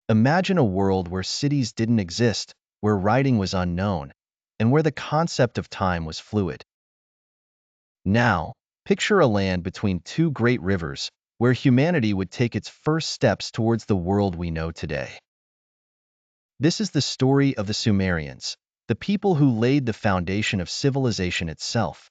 Imagine a world where cities didn't exist, where writing was unknown, and where the concept of time was fluid. Now, picture a land between two great rivers, where humanity would take its first steps towards the world we know today. This is the story of the Sumerians, the people who laid the foundation of civilization itself.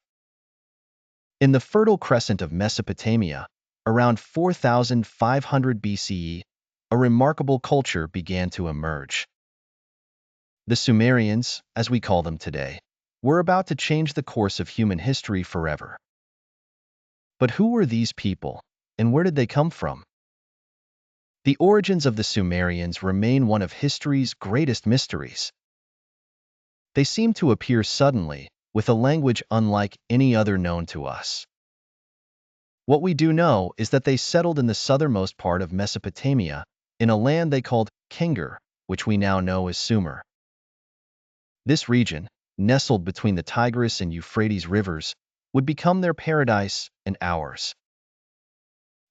In the Fertile Crescent of Mesopotamia, around 4500 BCE, a remarkable culture began to emerge. The Sumerians, as we call them today, were about to change the course of human history forever. But who were these people, and where did they come from? The origins of the Sumerians remain one of history's greatest mysteries. They seem to appear suddenly, with a language unlike any other known to us. What we do know is that they settled in the southernmost part of Mesopotamia, in a land they called Kingur, which we now know as Sumer. This region, nestled between the Tigris and Euphrates rivers, would become their paradise and ours.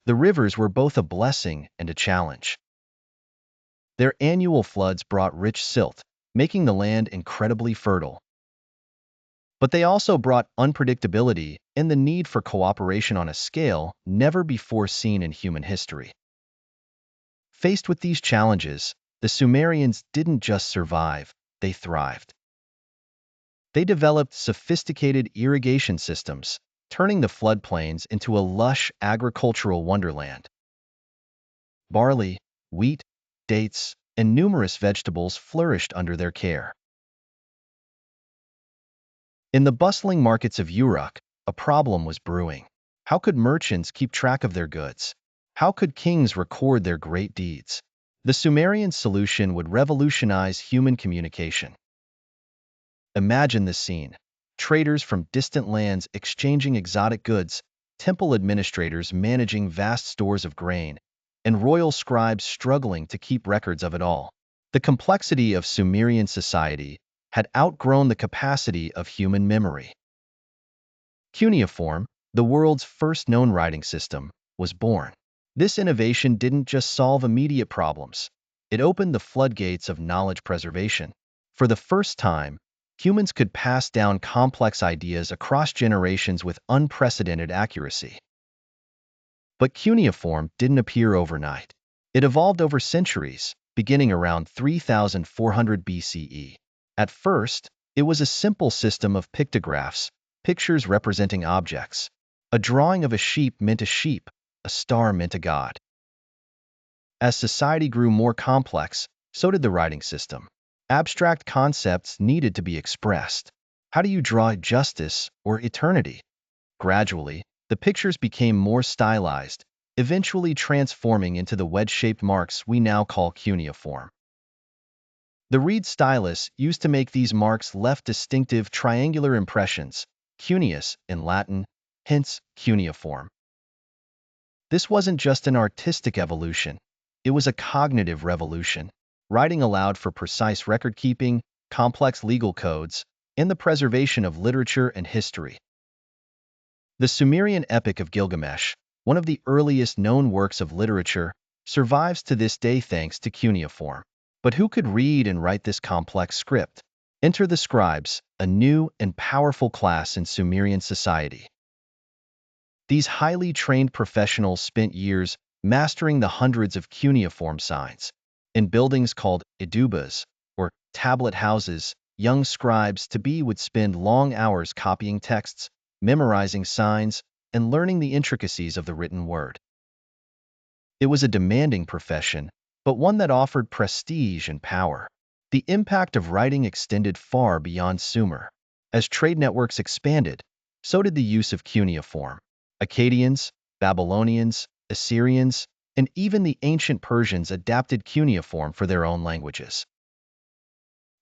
The rivers were both a blessing and a challenge. Their annual floods brought rich silt, making the land incredibly fertile. But they also brought unpredictability and the need for cooperation on a scale never before seen in human history. Faced with these challenges, the Sumerians didn't just survive, they thrived. They developed sophisticated irrigation systems, turning the floodplains into a lush agricultural wonderland. Barley, wheat, dates, and numerous vegetables flourished under their care. In the bustling markets of Uruk, a problem was brewing. How could merchants keep track of their goods? How could kings record their great deeds? The Sumerian solution would revolutionize human communication. Imagine the scene. Traders from distant lands exchanging exotic goods, temple administrators managing vast stores of grain, and royal scribes struggling to keep records of it all. The complexity of Sumerian society had outgrown the capacity of human memory. Cuneiform, the world's first known writing system, was born. This innovation didn't just solve immediate problems. It opened the floodgates of knowledge preservation. For the first time, humans could pass down complex ideas across generations with unprecedented accuracy. But cuneiform didn't appear overnight. It evolved over centuries, beginning around 3400 BCE. At first, it was a simple system of pictographs, pictures representing objects. A drawing of a sheep meant a sheep, a star meant a god. As society grew more complex, so did the writing system. Abstract concepts needed to be expressed. How do you draw justice or eternity? Gradually, the pictures became more stylized, eventually transforming into the wedge-shaped marks we now call cuneiform. The reed stylus used to make these marks left distinctive triangular impressions, cuneus in Latin, hence cuneiform. This wasn't just an artistic evolution, it was a cognitive revolution. Writing allowed for precise record-keeping, complex legal codes, and the preservation of literature and history. The Sumerian Epic of Gilgamesh, one of the earliest known works of literature, survives to this day thanks to cuneiform. But who could read and write this complex script? Enter the scribes, a new and powerful class in Sumerian society. These highly trained professionals spent years mastering the hundreds of cuneiform signs. In buildings called idubas, or tablet houses, young scribes-to-be would spend long hours copying texts, memorizing signs, and learning the intricacies of the written word. It was a demanding profession, but one that offered prestige and power. The impact of writing extended far beyond Sumer. As trade networks expanded, so did the use of cuneiform. Akkadians, Babylonians, Assyrians, and even the ancient Persians adapted cuneiform for their own languages.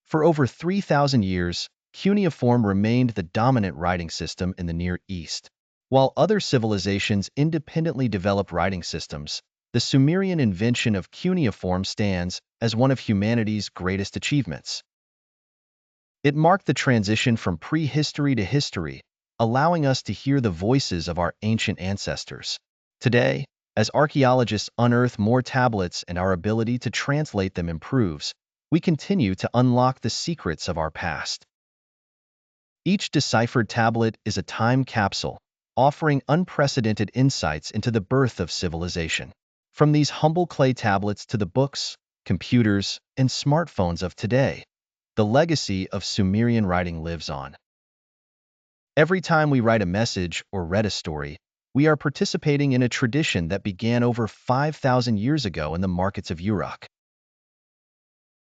For over 3,000 years, cuneiform remained the dominant writing system in the Near East. While other civilizations independently developed writing systems, the Sumerian invention of cuneiform stands as one of humanity's greatest achievements. It marked the transition from prehistory to history, allowing us to hear the voices of our ancient ancestors. Today, As archaeologists unearth more tablets and our ability to translate them improves, we continue to unlock the secrets of our past. Each deciphered tablet is a time capsule, offering unprecedented insights into the birth of civilization. From these humble clay tablets to the books, computers, and smartphones of today, the legacy of Sumerian writing lives on. Every time we write a message or read a story, we are participating in a tradition that began over 5,000 years ago in the markets of Uruk.